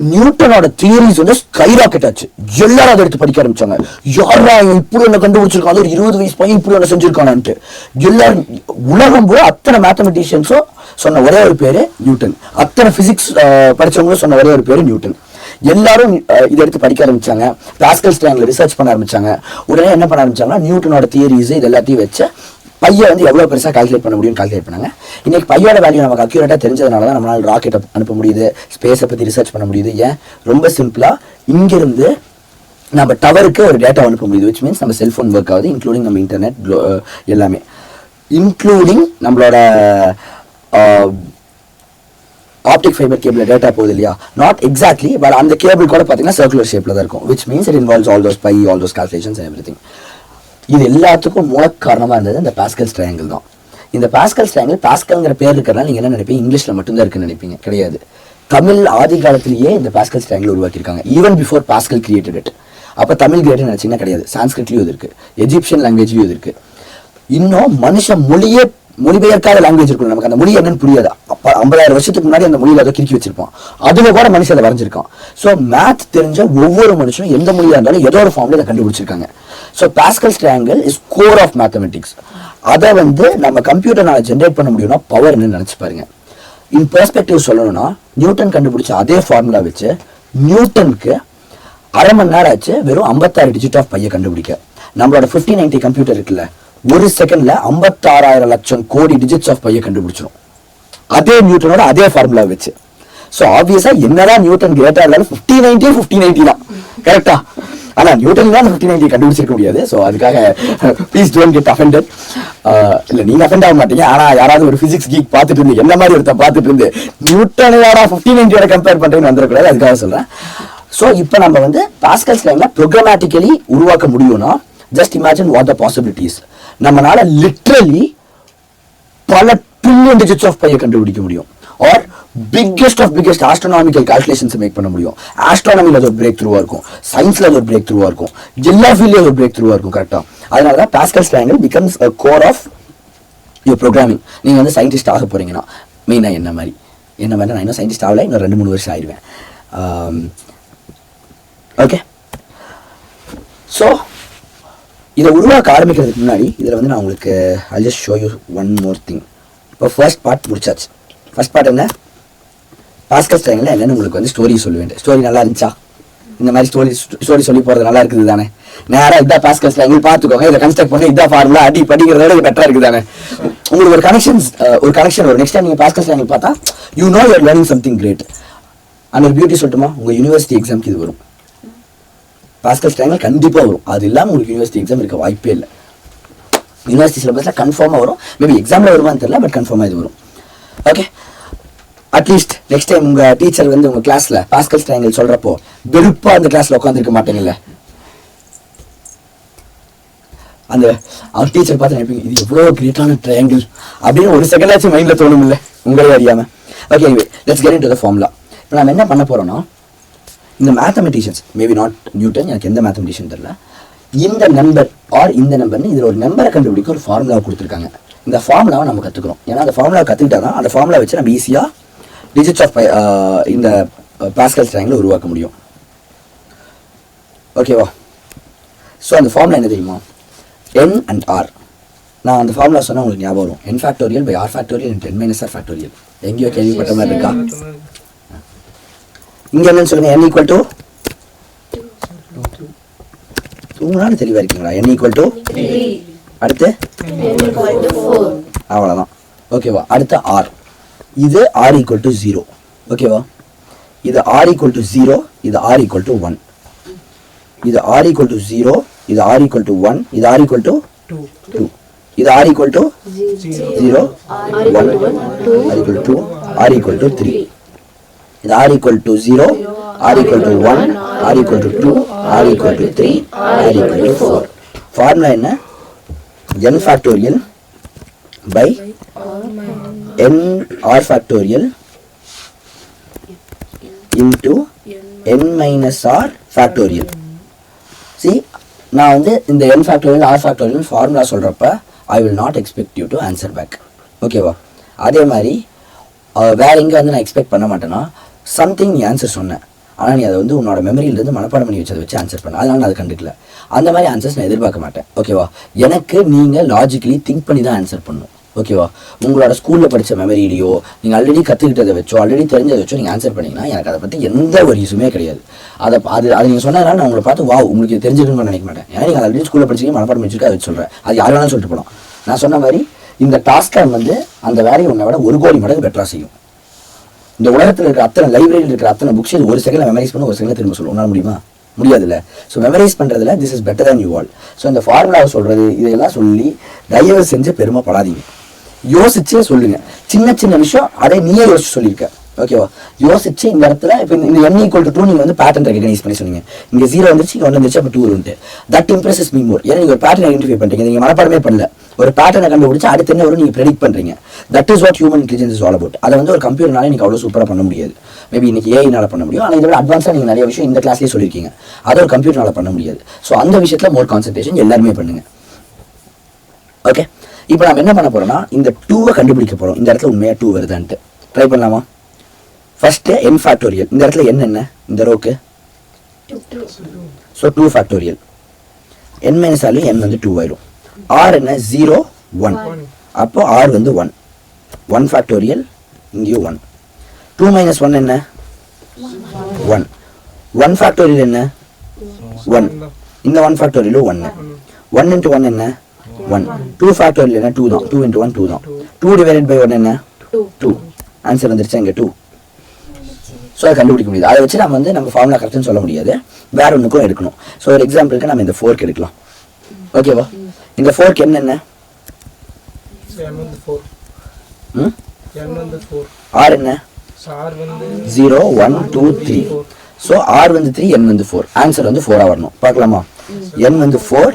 நியூட்டனோட தியரிஸ் ஸ்கை ராக்கெட் ஆச்சு. எல்லாரும் அதை எடுத்து படிக்க ஆரம்பிச்சாங்க. யாரா இப்படி ஒண்ணு கண்டுபிடிச்சிருக்கான், ஒரு 20 வயசு பையன் இப்படி ஒண்ணு செஞ்சிருக்கானான்ட்டு எல்லாரும் உலகம் போல அத்தனை மேத்தமெட்டிஷியன்ஸும் சொன்ன ஒரே ஒரு பேரு நியூட்டன். அத்தனை பிசிக்ஸ் படிச்சவங்களும் சொன்ன ஒரே ஒரு பேரு நியூட்டன். எல்லாரும் இதை எடுத்து படிக்க ஆரம்பிச்சாங்க. பாஸ்கல் ஸ்ட்ராங்ல ரிசர்ச் பண்ண ஆரம்பிச்சாங்க. உடனே என்ன பண்ண ஆரம்பிச்சாங்கன்னா, நியூட்டனோட தியரிஸ் இது எல்லாத்தையும் வச்சு பையன் எவ்வளவு பெருசா கால்குலேட் பண்ண முடியும் கால்குலேட் பண்ணாங்க. இன்னைக்கு பையோட வேல்யூ நமக்கு அக்யூரேட்டா தெரிஞ்சதுனால தான் நம்மளால ராக்கெட் அனுப்ப முடியுது, ஸ்பேஸை பத்தி ரிசர்ச் பண்ண முடியுது. ஏன்? ரொம்ப சிம்பிளா இங்கிருந்து நம்ம டவருக்கு ஒரு டேட்டா அனுப்ப முடியுது. விச் மீன்ஸ் நம்ம செல்போன் ஒர்க் ஆகுது, இன்க்ளூடிங் நம்ம இன்டர்நெட் எல்லாமே, இன்க்ளூடிங் நம்மளோட ஆப்டிக் ஃபைபர் கேபிள் டேட்டா போகுது இல்லையா? நாட் எக்ஸாக்ட்லி, பட் அந்த கேபிள் கூட பார்த்தீங்கன்னா சர்க்குலர் ஷேப்ல தான் இருக்கும். Which means it involves all those pi, all those calculations and everything. இது எல்லாத்துக்கும் மூல காரணமாக இருந்தது இந்த பாஸ்கல் ட்ரையாங்கிள் தான். இந்த பாஸ்கல் ட்ரையாங்கிள், பாஸ்கல்ங்கிற பேர் இருக்கிறனால நீங்கள் என்ன நினைப்பீங்க, இங்கிலீஷில் மட்டும்தான் இருக்குன்னு நினைப்பீங்க. கிடையாது. தமிழ் ஆதி காலத்திலேயே இந்த பாஸ்கல் ட்ரையாங்கிள் உருவாக்கியிருக்காங்க. Even before pascal created it. அப்போ தமிழ் கிரியேட்டட் நினைச்சீங்கன்னா கிடையாது. சான்ஸ்கிரிட்லையும் இது இருக்கு, எஜிப்சியன் லாங்குவேஜ்லையும் இது இருக்கு. இன்னும் மனுஷன் மொழிபெயர்க்காத லாங்குவேஜ் இருக்கும், நமக்கு அந்த மொழி என்னன்னு புரியாது. 50,000 வருஷத்துக்கு முன்னாடி அந்த மொழியில அதை கிறுக்கி வச்சிருப்பான். அதுல கூட மனுஷன் அதை வரைஞ்சிருக்கான். ஸோ மேத் தெரிஞ்ச ஒவ்வொரு மனுஷனும் எந்த மொழியா இருந்தாலும் ஏதோ ஒரு ஃபார்ம்ல அதை கண்டுபிடிச்சிருக்காங்க. So Pascal triangle is core of mathematics. அதை நம்ம கம்ப்யூட்டர்னால ஜென்ரேட் பண்ண முடியும்னா பவர் என்னன்னு நினைச்சு பாருங்க. இன் பெர்ஸ்பெக்டிவ் சொல்லணும்னா, நியூட்டன் கண்டுபிடிச்ச அதே ஃபார்முலா வச்சு நியூட்டனுக்கு அரை மணி நேரம் ஆச்சு வெறும் 56 டிஜிட் ஆஃப் பையை கண்டுபிடிக்க. நம்மளோட 5090 கம்ப்யூட்டர் இருக்குல்ல, ஒரு செகண்ட்ல 56,000 லட்சம் கோடி டிஜிட்ஸ் ஆஃப் பையை கண்டுபிடிச்சிடும், அதே நியூட்டனோட அதே ஃபார்முலா வச்சு. ஸோ ஆப்வியஸா என்னதான் நியூட்டன் கிரேட்டா இருந்தாலும் 5090 தான். கரெக்டா? ஆனா நியூட்டன் தான் 5090 கண்டுபிடிச்சிருக்க முடியாது. ஸோ அதுக்காக ப்ளீஸ் டோன்ட் கெட் அஃபெண்டட். இல்ல நீங்க அஃபெண்ட் ஆக மாட்டீங்க. ஆனா யாராவது ஒரு பிசிக்ஸ் கீக் பார்த்துட்டு இருந்து என்ன மாதிரி ஒருத்த பார்த்துட்டு இருந்து நியூட்டனோட 5090 கம்பேர் பண்றேன்னு வந்துடக்கூடாது. அதுக்காக சொல்றேன். ஸோ இப்போ நம்ம பாஸ்கல் ட்ரையாங்கிளை ப்ரோக்ராமேட்டிக்கலி உருவாக்க முடியும்னா, just imagine what the possibilities. நம்மளால லிட்ரலி பல ட்ரில்லியன் டிஜிட்ஸ் ஆஃப் பையை கண்டுபிடிக்க முடியும். Or biggest astronomical calculations make பண்ண முடியும். ஆஸ்ட்ரோனாமில அது ஒரு பிரேக் த்ரூவா இருக்கும், சயின்ஸ்ல அது ஒரு பிரேக் த்ரூவா இருக்கும், எல்லா ஃபீல்ட்லயும் ஒரு பிரேக் த்ரூவா இருக்கும். கரெக்டா? அதனாலதான் pascal triangle becomes a core of your programming. நீங்க சயின்டிஸ்ட் ஆக போறீங்கன்னா மெயினா என்ன மாதிரி நான் இன்னும் சயின்டிஸ்ட் ஆகல, இன்னும் 2-3 வருஷம் ஆயிடுவேன். ஓகே. ஸோ இதை உருவாக்க ஆரம்பிக்கிறதுக்கு முன்னாடி இதில் நான் உங்களுக்கு I just show you one more thing. இப்போ ஃபர்ஸ்ட் பார்ட் முடிச்சாச்சு. ஃபர்ஸ்ட் பார்ட் என்ன, பாஸ்கல் ட்ரையாங்கிள் என்னன்னு உங்களுக்கு ஸ்டோரி சொல்லுவேன். ஸ்டோரி நல்லா இருந்துச்சா? இந்த மாதிரி ஸ்டோரி சொல்லி போகிறது நல்லா இருக்குது தானே? நேராக இதான் பாஸ்கல் ட்ரையாங்கிள் பார்த்துக்கோங்க, இதை கன்ஸ்ட்ரக்ட் பண்ணி இதான் ஃபார்முலா அடி படிக்கிறத விட இது பெட்டராக இருக்குது தானே? உங்களுக்கு ஒரு கனெக்ஷன் வரும். நெக்ஸ்ட் டைம் நீங்கள் பாஸ்கல் ட்ரையாங்கிள் பார்த்தா you know you are learning something great. அந்த ஒரு பியூட்டி சொல்லட்டுமா, உங்கள் யூனிவர்சிட்டி எக்ஸாம்க்கு இது வரும். பாஸ்கல் ட்ரையாங்கிள் கண்டிப்பாக வரும். அது இல்லாமல் உங்களுக்கு யூனிவர்சிட்டி எக்ஸாம் இருக்க வாய்ப்பே இல்லை. யூனிவர்சிட்டி சிலபஸில் கன்ஃபார்மாக வரும். மேபி எக்ஸாமில் வருமானு தெரியல, பட் கன்ஃபார்மாக இது வரும். ஓகே. அட்லீஸ்ட் நெக்ஸ்ட் டைம் உங்கள் டீச்சர் உங்கள் கிளாஸில் பாஸ்கல் ட்ரையாங்கிள் சொல்கிறப்போ வெறுப்பாக அந்த கிளாஸில் உட்காந்துருக்க மாட்டேங்கல்ல, அந்த அவர் டீச்சர் பார்த்து நினைப்பீங்க இது எவ்வளோ கிரேட்டான ட்ரையாங்கிள் அப்படின்னு ஒரு செகண்டாச்சும் மைண்டில் தோணும் இல்லை உங்களே அறியாமல். Okay, let's get into the formula. இப்போ நம்ம என்ன பண்ண போகிறோம்னா, இந்த மேத்தமெட்டிஷியன்ஸ், மேபி நாட் நியூட்டன், எனக்கு எந்த மேத்தமெட்டிஷியன் தெரியல, இந்த நம்பர் ஆர் இந்த நம்பர்னு இதில் ஒரு நம்பரை கண்டுபிடிக்க ஒரு ஃபார்முலாவை கொடுத்துருக்காங்க. இந்த ஃபார்முலாவை நம்ம கற்றுக்கிறோம். ஏன்னா அந்த ஃபார்முலாவை கற்றுக்கிட்டா தான் அந்த ஃபார்முலா வச்சு நம்ம ஈஸியாக டிஜிட்ஸ் ஆஃப் இந்த பாஸ்கல் ட்ரையாங்கிள் உருவாக்க முடியும். ஓகேவா? ஸோ அந்த ஃபார்முலா என்ன தெரியுமா? n and r. நான் அந்த ஃபார்முலா சொன்னால் உங்களுக்கு ஞாபகம் வரும். n factorial by r factorial into n minus r factorial. எங்கேயோ கேள்விப்பட்ட மாதிரி இருக்கா? இங்கே என்னன்னு சொல்லுங்கள், n ஈக்குவல் டு தூங்கினாலும் தெளிவாக இருக்கீங்களா, n ஈக்குவல் டு அடுத்து அவ்வளோதான். ஓகேவா? அடுத்து ஆர், இது ஆர் ஈக்குவல் டு 0. ஓகேவா? இது ஆர் ஈக்குவல் டு 0, இது ஆர் ஈக்குவல் டு 1, இது ஆர் ஈக்குவல் டு 0, இது ஆர் ஈக்குவல் டு 1, இது ஆர் ஈக்குவல் டு 2, இது r equal to 0, 1, r equal to 2, r equal to 3, இது r equal to 0, r equal to 1, r equal to 2, r equal to 3, r equal to 4. Formula என்ன? n factorial by n r factorial into n minus r factorial. See, நான் வந்து இந்த n factorial r factorial formula சொல்கிறப்ப I will not expect you to answer back. ஓகேவா? அதே மாதிரி வேறு எங்கே வந்து நான் எக்ஸ்பெக்ட் பண்ண மாட்டேன்னா, சம்திங் நீ ஆன்சர் சொன்னேன், ஆனால் நீ அதை வந்து உன்னோட மெமரியிலேருந்து மனப்பாடம் பண்ணி வச்சதை வச்சு ஆன்சர் பண்ண, அதனால் நான் அதை கண்டுக்கல. அந்த மாதிரி ஆன்சர்ஸ் நான் எதிர்பார்க்க மாட்டேன். ஓகேவா? எனக்கு நீங்கள் லாஜிக்கலி திங்க் பண்ணி தான் ஆன்சர் பண்ணணும். ஓகேவா? உங்களோட ஸ்கூலில் படித்த மெமரியிலையோ நீங்கள் ஆல்ரெடி கற்றுக்கிட்டதை வச்சோ ஆல்ரெடி தெரிஞ்சதை வச்சோ நீங்கள் ஆன்சர் பண்ணிங்கன்னா எனக்கு அதை பற்றி எந்த ஒரு யூஸுமே கிடையாது. அது நீங்கள் சொன்னதுனால நான் உங்களை பார்த்து வா உங்களுக்கு தெரிஞ்சுக்கணும்னு நினைக்க மாட்டேன். ஏன்னா நீங்கள் ஆல்ரெடி ஸ்கூலில் படிச்சிங்க, மனப்பாடம் பண்ணிச்சிருக்கேன், அதை வச்சு சொல்கிறேன். அது யார் வேணாலும் சொல்லிட்டு போகலாம். நான் சொன்ன மாதிரி இந்த டாஸ்கை வந்து அந்த வேலையை உன்னை விட 1 கோடி மடங்கு பெட்டராக செய்யும். இந்த உலகத்தில் இருக்கிற அத்தனை லைப்ரரியில் இருக்கிற அத்தனை புக்ஸ் ஒரு செகண்டில் மெமரைஸ் பண்ண, ஒரு செகண்டில் திரும்ப சொல்லுவோம். உன்னால் முடியுமா? முடியாதுல்ல. ஸோ மெமரைஸ் பண்ணுறதுல this is better than you all. So இந்த ஃபார்முலாவை சொல்கிறது இதெல்லாம் சொல்லி தயவு செஞ்சு பெருமைப்படாதீங்க. யோசிச்சே சொல்லுங்க. சின்ன சின்ன விஷயம் அதை நீயே யோசிச்சு சொல்லியிருக்க. ஓகேவா? யோசிச்சு இந்த இடத்துல இப்போ இந்த n ஈக்குவல் டு 2 நீங்கள் வந்து பேட்டர்ன் ரெகனைஸ் பண்ணி சொன்னீங்க. இங்கே 0 வந்துருச்சு, இங்கே 1 வந்துருச்சு, அப்போ 2 வரும்ட்டு. That impresses me more. ஏன்னா நீங்கள் ஒரு பேட்டர்ன் ஐடென்டிஃபை பண்ணுறீங்க, நீங்கள் மனப்பாடமே பண்ணல, ஒரு பேட்டர்னை கண்டுபிடிச்சு அடுத்து என்ன வரும் நீங்கள் ப்ரெடிக்ட் பண்ணுறீங்க. That is what human intelligence is all about. அதை வந்து ஒரு கம்ப்யூட்டர்னால நீங்கள் அவ்வளோ சூப்பராக பண்ண முடியாது. மேபி இன்னைக்கு ஏஐனால பண்ண முடியும், ஆனால் இதை விட அட்வான்ஸாக நீங்கள் நிறைய விஷயம் இந்த கிளாஸ்லேயே சொல்லியிருக்கீங்க, அதை ஒரு கம்ப்யூட்டர்னால பண்ண முடியாது. ஸோ அந்த விஷயத்தில் மோர் கான்சன்ட்ரேஷன் எல்லாருமே பண்ணுங்க. ஓகே, இப்போ நம்ம என்ன பண்ண போறோம்னா இந்த 2வை கண்டுபிடிக்க போறோம். இந்த இடத்துல உண்மையா 2 வருதான்ட்டு ட்ரை பண்ணலாமா? First n factorial. இந்த இடத்துல n என்ன? இந்த ரோக்கு ஸோ 2 ஃபேக்டோரியல். n மைனஸ் ஆலையும் n வந்து 2 ஆயிடும். r என்ன? 0 1, அப்போ r வந்து 1. 1 ஃபேக்டோரியல், இங்கேயும் 1. 2 மைனஸ் 1 என்ன? 1. 1 ஃபேக்டோரியல் என்ன? 1. இந்த 1 ஃபேக்டோரியலும் 1. 1 into 1 என்ன? 1. 2 ஃபேக்டோரியல் என்ன? 2 தான். 2 into 1 2 தான். 2 டிவைடட் பை 1 என்ன? 2. ஆன்சர் வந்துருச்சா இங்கே 2. ஸோ அதை கண்டுபிடிக்க முடியாது. அதை வச்சு நம்ம வந்து நம்ம ஃபார்முலா கரெக்டுன்னு சொல்ல முடியாது, வேற ஒன்றுக்கும் எடுக்கணும். ஸோ ஒரு எக்ஸாம்பிளுக்கு நம்ம இந்த 4க்கு எடுக்கலாம். ஓகேவா? இந்த 4க்கு என்ன? r என்ன? 0 1 2 3. ஸோ r வந்து 3, n வந்து 4. ஆன்சர் வந்து 4 வரணும். பார்க்கலாமா? n வந்து 4,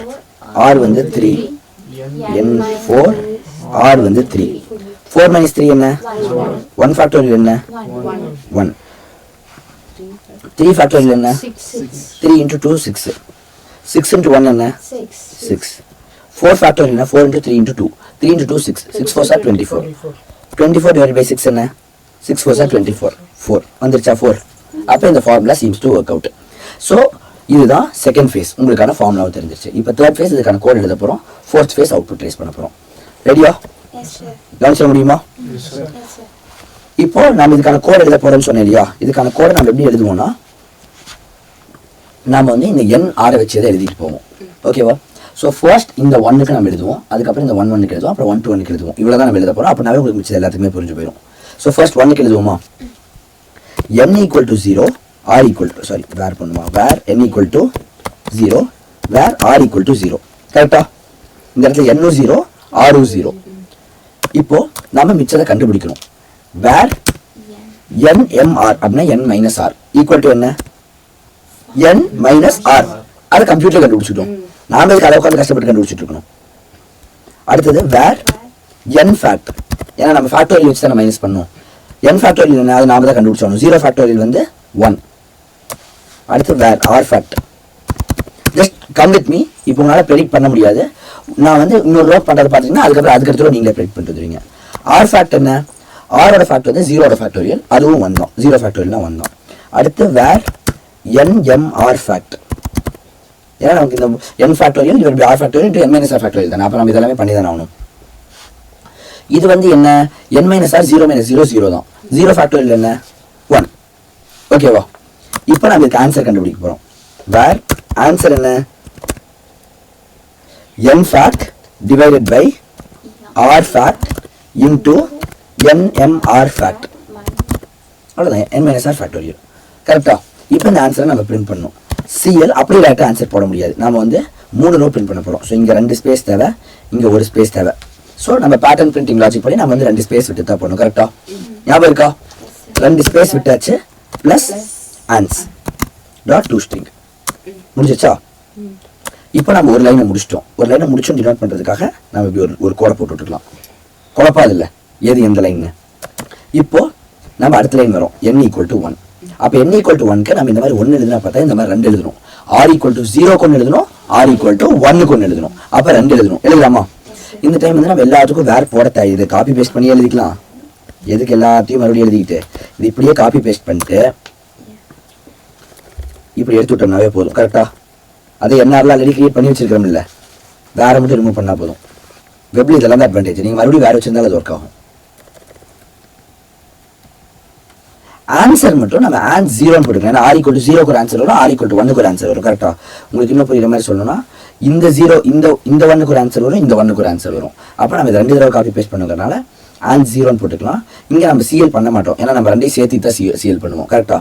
r வந்து 3, n 4, r வந்து 3. 4 minus 3 என்ன? 1 ஃபேக்டோரியல் என்ன? 1. 3 ஃபேக்டோரியல் என்ன? 3 into 2 6. 6 into 1 என்ன? 6. 4 ஃபேக்டோரியல் என்ன? 4 into 3 into 2. 3 into 2 6. 6 4 are 24. 24 divided by 6 என்ன? 6 4 are 24. 4 வந்துருச்சா? 4. அப்போ இந்த formula seems to work out. So இதுதான் செகண்ட் ஃபேஸ். உங்களுக்கான ஃபார்முலாவும் தெரிஞ்சிருச்சு. இப்போ தேர்ட் ஃபேஸ் இதுக்கான கோட் எழுத போகிறோம். ஃபோர்த் ஃபேஸ் அவுட்புட் ட்ரேஸ் பண்ண போகிறோம். ரெடியா? கவனிச்சிட முடியுமா? இப்போ நம்ம இதுக்கான கோட் எழுத போறோம்னு சொன்னேன் இல்லையா? இதுக்கான கோடை நம்ம எப்படி எழுதுவோம்னா, நாம வந்து இந்த n r வச்சு எதை எழுதிட்டு போவோம். ஓகேவா? ஸோ ஃபர்ஸ்ட் இந்த 1க்கு நம்ம எழுதுவோம், அதுக்கப்புறம் இந்த 1 1க்கு எழுதுவோம், அப்புறம் 1 2 1க்கு எழுதுவோம். இவ்வளோ தான் நம்ம எழுத போகிறோம். அப்படின்னாவே உங்களுக்கு மிச்சம் எல்லாத்துக்குமே புரிஞ்சு போயிடும். ஸோ ஃபர்ஸ்ட் 1க்கு எழுதுவோமா? n equal to 0, r equal to where பண்ணுமா? Where n equal to 0, where r equal to 0. கரெக்டா? இந்த இடத்துல n-ம் 0, r-ம் 0. இப்போ நம்ம மிச்சத்தை கண்டுபிடிக்கணும். வேர் n m r அப்படின்னா n minus r equal to என்ன? n minus r. அதை கம்ப்யூட்டர் கண்டுபிடிச்சிட்டோம். நாம இதுக்கு அளவுக்கு வந்து கஷ்டப்பட்டு கண்டுபிடிச்சிட்டு இருக்கணும். அடுத்தது வேர் n ஃபேக்ட். ஏன்னா நம்ம ஃபேக்டோரியல் வச்சு தான் மைனஸ் பண்ணோம். n ஃபேக்டோரியல் என்ன? அது நாம தான் கண்டுபிடிச்சோம். 0 ஃபேக்டோரியல் வந்து 1. அடுத்து வேர் r fact. Just come with me. இப்போ உங்களால் ப்ரெடிக்ட் பண்ண முடியாது. நான் வந்து இன்னொரு ரோட் பண்ணுறது பார்த்தீங்கன்னா அதுக்கப்புறம் அதுக்கடுத்து நீங்களே ப்ரெடிக்ட் பண்ணிட்டு வந்துடுவீங்க. r ஃபேக்ட் என்ன? r-ஓட ஃபேக்ட் வந்து 0-ஓட ஃபேக்டோரியல், அதுவும் 1 தான். 0 ஃபேக்டோரியல்னா 1 தான். அடுத்து where n m r fact. ஏன்னா நமக்கு இந்த n factorial divide by r factorial into n minus r factorial தானே. அப்போ நம்ம இதெல்லாமே பண்ணி தானே ஆகணும். இது வந்து என்ன? n மைனஸ் r 0 மைனஸ் 0 0 தான். 0 ஃபேக்டோரியல் என்ன? 1. ஓகேவா? இப்போ நம்ம இதுக்கு ஆன்சர் கண்டுபிடிக்க போறோம். வேர் ஆன்சர் என்ன? n fact divided by r fact into nmr fact. அவ்வளோதான், n minus r factorial. கரெக்டா? இப்போ இந்த ஆன்சரை நம்ம பிரிண்ட் பண்ணணும். சிஎல் அப்படியே டேரக்டாக ஆன்சர் போட முடியாது. நம்ம வந்து 3 ரோ பிரிண்ட் பண்ண போகிறோம். ஸோ இங்கே 2 ஸ்பேஸ் தேவை, இங்கே ஒரு ஸ்பேஸ் தேவை. ஸோ நம்ம பேட்டர்ன் பிரிண்டிங் லாஜிக் படி நம்ம வந்து 2 ஸ்பேஸ் விட்டு தான் பண்ணணும். கரெக்டா? ஞாபகம் இருக்கா? 2 ஸ்பேஸ் விட்டாச்சு ப்ளஸ் ஆன்ஸ் டாட் டூ ஸ்ட்ரிங் முடிஞ்சிச்சா? இப்போ நம்ம ஒரு லைனை முடிச்சிட்டோம். ஒரு லைனை முடிச்சோம் டினோட் பண்ணுறதுக்காக நம்ம இப்படி ஒரு கோடை போட்டு விட்டுக்கலாம். குழப்பாது இல்லை எது எந்த லைன்னு. இப்போ நம்ம அடுத்த லைன் வரும் n ஈக்குவல் டு 1. அப்போ n ஈக்குவல் டு 1க்கு நம்ம இந்த மாதிரி 1 எழுதுனா பார்த்தா இந்த மாதிரி 2 எழுதணும். r ஈக்குவல் டு 0க்கு 1 எழுதணும், r ஈக்குவல் டு 1க்கு 1 எழுதணும். அப்போ 2 எழுதணும். எழுதலாமா? இந்த டைம் வந்து நம்ம எல்லாத்துக்கும் வேர் போட தேவை. இதை காப்பி பேஸ்ட் பண்ணி எழுதிக்கலாம். எதுக்கு எல்லாத்தையும் மறுபடியும் எழுதிக்கிட்டு இது இப்படியே காப்பி பேஸ்ட் பண்ணிட்டு இப்படி எடுத்து விட்டோம்னாவே போதும். கரெக்டா? அதை என்ஆர்லாம் ஆல்ரெடி கிரியேட் பண்ணி வச்சிருக்கிறோம் இல்லை, வேற மட்டும் ரிமூவ் பண்ணால் போதும். வெப்ல இதெல்லாம் தான் அட்வான்டேஜ். நீங்கள் மறுபடியும் வேறு வச்சிருந்தாலும் அது ஒர்க் ஆகும். ஆன்சர் மட்டும் நம்ம ஆன்ஸ் 0 போட்டுக்கலாம். ஏன்னா r ஈக்குவல் டு 0க்கு ஒரு ஆன்சர் வரும், r ஈக்குவல் டு 1க்கு ஒரு ஆன்சர் வரும். கரெக்டா? உங்களுக்கு இன்னும் புரியுற மாதிரி சொல்லணும்னா இந்த 0 இந்த 1க்கு ஒரு ஆன்சர் வரும், இந்த 1க்கு ஒரு ஆன்சர் வரும். அப்போ நம்ம 2 தடவை காப்பி பேஸ்ட் பண்ணுறதுனால ஆன்ஸ் 0ன்னு போட்டுக்கலாம். இங்கே நம்ம சிஎல் பண்ண மாட்டோம், ஏன்னா நம்ம 2 சேர்த்து தான் சிஎல் பண்ணுவோம். கரெக்டா?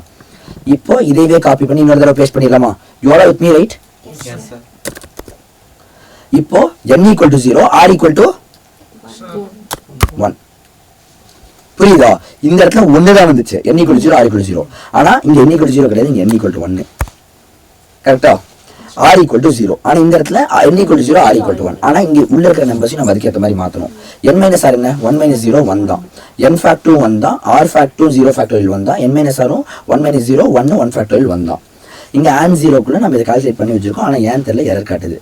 இப்போ இதைவே காப்பி பண்ணி இன்னொரு தடவை பேஸ்ட் பண்ணிடலாமா? You are with me right? Yes, sir. இப்போ n equal to 0, r equal to 1. புரியுதா? இந்த இடத்துல 1 தான் வந்துச்சு. n equal to 0, r equal to 0. ஆனா இங்க n ஈக்குவல் டு 0 கிடையாது, இங்க n ஈக்குவல் டு 1. கரெக்டா? r equal to 0. ஆனா இந்த இடத்துல n equal to 0, r equal to 1. ஆனா இங்க உள்ள இருக்கிற நம்பர்ஸையும் நம்ம அதுக்கு ஏற்ற மாதிரி மாத்தணும். n மைனஸ் r என்ன? 1 மைனஸ் 0 1 தான். n ஃபேக்ட் 2 1 தான். r ஃபேக்ட் 2 0 ஃபேக்டோரியல் 1 தான். n minus r 1 minus 0 1 1 factorial 1 தான். இங்க ஆன் 0க்குள்ள நம்ம இதை கால்குலேட் பண்ணி வச்சிருக்கோம். ஆனா ஏன் தெரியல எரர் காட்டுது.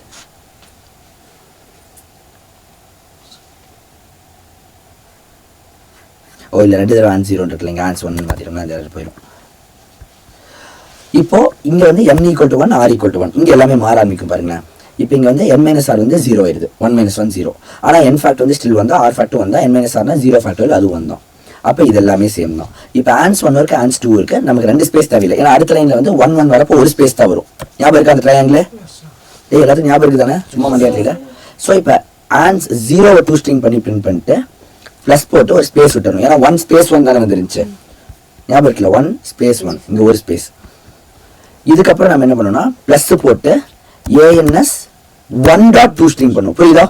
ஓ இல்லை 2 தடவை ஆன் 0 இருக்குல்ல, இங்கே ஆன்ஸ் 1 மாற்றிட்டோம்னா அந்த எரர் போயிடும். இப்போ இங்கே வந்து n equal to 1, r equal to 1. இங்கே எல்லாமே மாற ஆரம்பிக்கும் பாருங்களேன். இப்போ இங்கே வந்து n மைனஸ் r வந்து 0 ஆயிடுது. 1 மைனஸ் 1 0. ஆனால் n ஃபேக்ட் வந்து ஸ்டில் வந்தால் r ஃபேக்ட் 1 தான். n மைனஸ் ஆர்னா 0 ஃபேக்டோரியல் அது 1 தான். அப்போ இது எல்லாமே சேம் தான். இப்போ ஆன்ஸ் 1 இருக்கு, ஆன்ஸ் 2 இருக்கு. நமக்கு 2 ஸ்பேஸ் தேவையில்லை. ஏன்னா அடுத்த லைனில் வந்து 1 1 வரப்போ ஒரு ஸ்பேஸ் தான் வரும். ஞாபகம் இருக்கா அந்த ட்ரையாங்கிள்? எல்லாத்துக்கும் ஞாபகம் இருக்குது தானே? சும்மா மண்டியாட்டில. ஸோ இப்போ ஆன்ஸ் 0வை 2 ஸ்ட்ரிங் பண்ணி பிரிண்ட் பண்ணிட்டு ப்ளஸ் போட்டு ஒரு ஸ்பேஸ் விட்டுறணும். ஏன்னா 1 ஸ்பேஸ் 1 தானே வந்துருந்துச்சு. ஞாபகம் இருக்குல்ல? 1 ஸ்பேஸ் 1 இங்கே ஒரு ஸ்பேஸ். இதுக்கப்புறம் நம்ம என்ன பண்ணோம்னா ப்ளஸ் போட்டு ans 1.2 ஸ்ட்ரிங் பண்ணும். புரியுதா?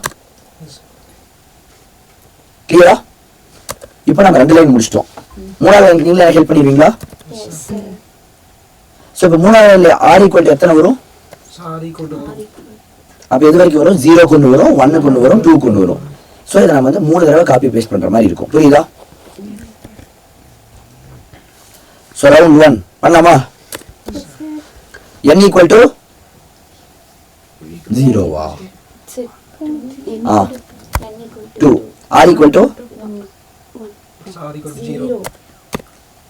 கிளியரா? இப்போ நம்ம 2 லைன் முடிச்சிட்டோம். 3வது லைன் நீங்களே ஹெல்ப் பண்ணிடுவீங்களா? ஸோ இப்போ 3வது லைன்ல r ஈக்குவல் எத்தனை வரும்? அப்போ எது வரைக்கும் வரும்? 0 கொண்டு வரும், 1 கொண்டு வரும், 2 கொண்டு வரும். ஸோ இதை நம்ம வந்து 3 தடவை காப்பி பேஸ்ட் பண்ற மாதிரி இருக்கும். புரியுதா? ஸோ ரவுண்ட் 1 பண்ணலாமா? n ஈக்குவல் டு 0வா? 2. r ஈக்குவல் டு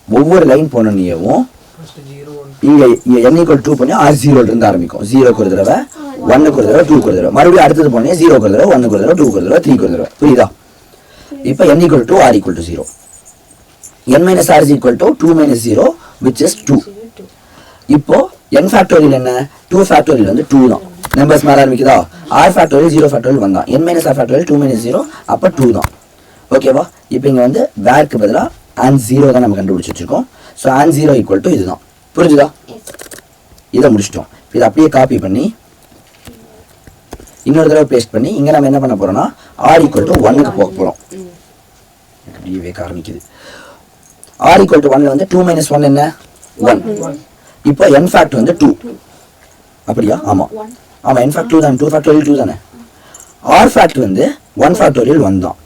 ஒவ்வொரு லைன் போனோம். இங்க n ஈக்குவல் 2 பண்ணி r 0ல இருந்து ஆரம்பிக்கும். 0க்கு ஒரு தடவை, 1க்கு ஒரு தடவை, 2க்கு ஒரு தடவை. மறுபடியும் அடுத்தது போனே 0க்கு ஒரு தடவை, 1க்கு ஒரு தடவை, 2க்கு ஒரு தடவை, 3க்கு ஒரு தடவை. புரியுதா? இப்போ n equal to r equal to 0. n minus r equal to 2 minus 0 which is 2. இப்போ n ஃபேக்டோரியல் என்ன? 2 ஃபேக்டோரியல் வந்து 2 தான். நம்பர்ஸ் மாற ஆரம்பிக்குதா? r ஃபேக்டோரியல் 0 ஃபேக்டோரியல் 1 தான். n minus r factorial 2 minus 0 அப்போ 2 தான். ஓகேவா? இப்போ இங்க வந்து வேர்க்கு பதிலாக ஆன் 0 தான் நம்ம கண்டுபிடிச்சு வச்சிருக்கோம். ஸோ ஆன் 0 ஈக்குவல் டு இதுதான். புரிஞ்சுதா? இதை முடிச்சிட்டோம். இதை அப்படியே காப்பி பண்ணி இன்னொரு தடவை பேஸ்ட் பண்ணி இங்க நம்ம என்ன பண்ண போறோம்னா r ஈக்குவல் டு 1க்கு போக போறோம். அப்படியே வேக ஆரம்பிக்குது. r ஈக்குவல் டு 1ல வந்து 2 மைனஸ் 1 என்ன? 1. இப்போ n ஃபேக்ட் வந்து 2. அப்படியா? ஆமா ஆமா, n ஃபேக்ட் 2 தான். 2 ஃபேக்டோரியல் 2 தானே. r ஃபேக்ட் வந்து 1 ஃபேக்டோரியல் 1 தான்.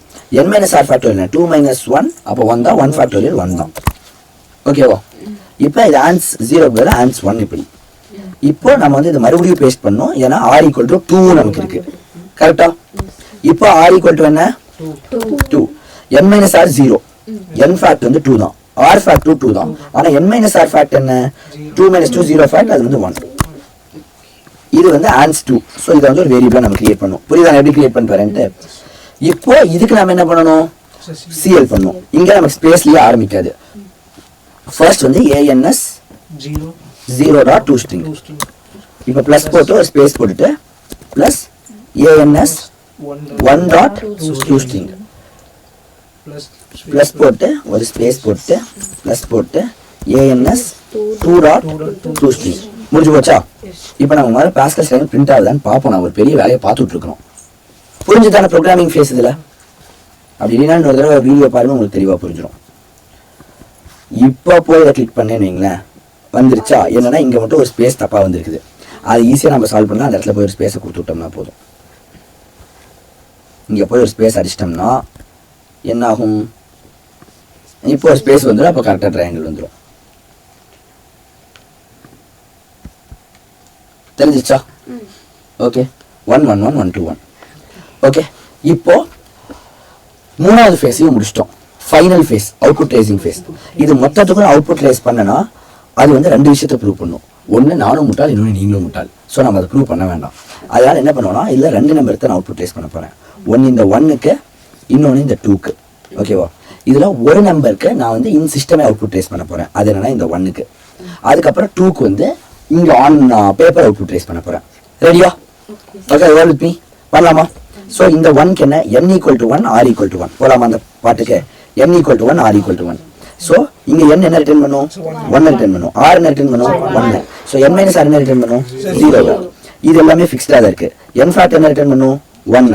n minus r factorial 2 minus 1 அப்போ 1 தான். 1 ஃபேக்டோரியல் 1 தான். ஓகேவா? இப்போ இது ஆன்ஸ் 0க்கு பதிலாக ஆன்ஸ் 1 இப்படி. இப்போ நம்ம வந்து இதை மறுபடியும் பேஸ்ட் பண்ணோம். ஏன்னா r ஈக்குவல் டு 2 நமக்கு இருக்கு. கரெக்டா? இப்போ r ஈக்குவல் டு என்ன? 2. n minus r 0. n fact வந்து 2 தான். r ஃபேக்ட் 2 தான். ஆனா n மைனஸ் r ஃபேக்ட் என்ன? 2 மைனஸ் 2 0 ஃபேக்ட் அது வந்து 1. இது வந்து ஆன்ஸ் 2. ஸோ இதை வந்து ஒரு வேரியபிளா நம்ம கிரியேட் பண்ணுவோம். புரியுதா எப்படி கிரியேட் பண்ணிட்டு வரேன்ட்டு? இப்போ இதுக்கு நம்ம என்ன பண்ணணும்? சிஎல் பண்ணணும். இங்க நமக்கு ஸ்பேஸ்லயே ஆரம்பிக்காது. ஃபர்ஸ்ட் வந்து ans 0.2 string. இப்போ ப்ளஸ் போட்டு ஒரு ஸ்பேஸ் போட்டுட்டு ப்ளஸ் ans 1.2 string ப்ளஸ் போட்டு ஒரு ஸ்பேஸ் போட்டு ப்ளஸ் போட்டு ans 2.2 string. முடிஞ்சு போச்சா? இப்போ நம்ம மாதிரி பாஸ்கல் ஸ்டைல் பிரிண்ட் ஆகுதான்னு பார்ப்போம். நான் ஒரு பெரிய வேலையை பார்த்துட்டு இருக்கிறோம். புரிஞ்சுதான ப்ரோக்ராமிங் ஃபேஸ் இதில்? அப்படி இல்லைன்னா இன்னொரு தடவை வீடியோ பாருங்க, உங்களுக்கு தெளிவாக புரிஞ்சிடும். இப்போ போய் இதை கிளிக் பண்ணேன்னு வைங்களேன், வந்துருச்சா? என்னன்னா இங்கே மட்டும் ஒரு ஸ்பேஸ் தப்பாக வந்துருக்குது. அது ஈஸியாக நம்ம சால்வ் பண்ணலாம். அந்த இடத்துல போய் ஒரு ஸ்பேஸை கொடுத்து விட்டோம்னா போதும். இங்கே போய் ஒரு ஸ்பேஸ் அடிச்சிட்டோம்னா என்ன ஆகும்? இப்போ ஒரு ஸ்பேஸ் வந்துடும். அப்போ கரெக்டாக ட்ரையாங்கிள் வந்துடும். தெரிஞ்சிச்சா? ஓகே, 1 1 1 1 2 1. ஓகே, இப்போ மூணாவது ஃபேஸையும் முடிச்சிட்டோம். Final phase, output racing phase. இது மொத்தத்துக்கும் அவுட்புட் ரேஸ் பண்ணனா அது வந்து ரெண்டு விஷயத்தை ப்ரூவ் பண்ணும். ஒன்று நானும் முட்டாள், இன்னொன்று நீங்களும் முட்டாள். ஸோ நம்ம அதை ப்ரூவ் பண்ண வேண்டாம். அதனால் என்ன பண்ணுவோம்னா, இதில் ரெண்டு நம்பர் தான் அவுட்புட் ரேஸ் பண்ண போகிறேன். ஒன்று இந்த 1க்கு, இன்னொன்று இந்த 2க்கு. ஓகேவா? இதில் ஒரு நம்பருக்கு நான் வந்து இந்த சிஸ்டமே அவுட்புட் ரேஸ் பண்ண போகிறேன். அது என்னன்னா இந்த 1க்கு. அதுக்கப்புறம் 2க்கு வந்து இங்கே ஆன் பேப்பர் அவுட்புட் ரேஸ் பண்ண போகிறேன். ரெடியா? ஓகே, வித் மீ பண்ணலாமா? ஸோ இந்த 1க்கு என்ன, n = 1 r = 1 போகலாமா? அந்த பாட்டுக்கு n = 1 r = 1. ஸோ இங்கே n என்ன ரிட்டர்ன் பண்ணும்? 1 ரிட்டர்ன் பண்ணும். r என்ன ரிட்டர்ன் பண்ணும்? 1. ஸோ n - r என்ன ரிட்டர்ன் பண்ணும்? 0. இது எல்லாமே ஃபிக்ஸ்டாக தான் இருக்குது. n ஃபேக்ட் என்ன ரிட்டர்ன் பண்ணும்? 1.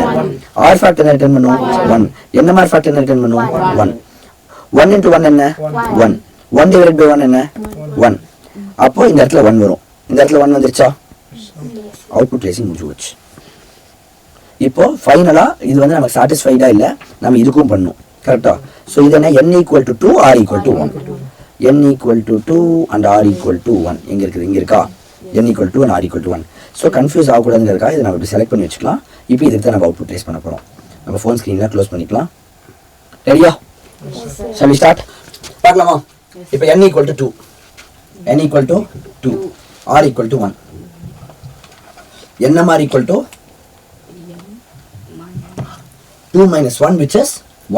r ஃபேக்ட் என்ன ரிட்டர்ன் பண்ணும்? 1. nmr ஃபேக்ட் என்ன ரிட்டர்ன் பண்ணும்? 1. 1 × 1 என்ன? 1. 1 / 1 என்ன? 1. அப்போ இந்த இடத்துல 1 வரும். இந்த இடத்துல 1 வந்துருச்சா? அவுட்புட் ரேசிங் முடிஞ்சு போச்சு. இப்போ ஃபைனலாக இது வந்து நமக்கு சாட்டிஸ்ஃபைடாக இல்லை, நம்ம இதுக்கும் பண்ணும். கரெக்டா? ஸோ இது என்ன, n = 2 r = 1. n = 2 and r = 1. எங்கே இருக்குது? இங்கே இருக்கா? n = 2 and r = 1. So confuse ஆகக்கூடாதுங்கிறதுக்காக இதை நம்ம இப்படி செலக்ட் பண்ணி வச்சுக்கலாம். இப்போ இதுக்கு தான் நம்ம அவுட்புட் ரேஸ் பண்ண போகிறோம். நம்ம ஃபோன் ஸ்க்ரீனில் க்ளோஸ் பண்ணிக்கலாம். ரெடியா? shall we start? பார்க்கலாமா? இப்போ n = 2, n = 2, r = 1. nmr = 2 - 1 which is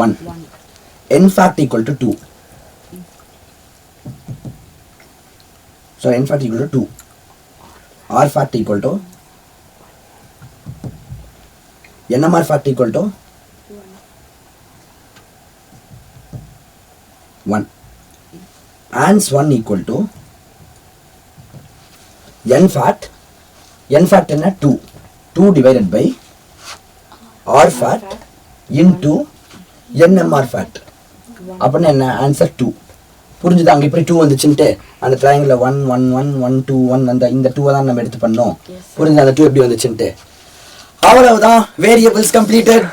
1. n fact = 2. So n fact = 2. r fact = nmr fact = 1. ans 1 = n fact. n fact என்ன? 2. 2 divided by r fact into nmr fact. அப்படின்னா என்ன? Answer 2. புரிஞ்சுது? அங்கே இப்படி 2 வந்துச்சுன்ட்டு அந்த triangle 1 1 1 1 2 1 அந்த இந்த 2 தான் நம்ம எடுத்து பண்ணோம். புரிஞ்சு அந்த 2 எப்படி வந்துச்சுன்ட்டு. அவ்வளவுதான், வேரியபிள்ஸ் கம்ப்ளீட்டட்.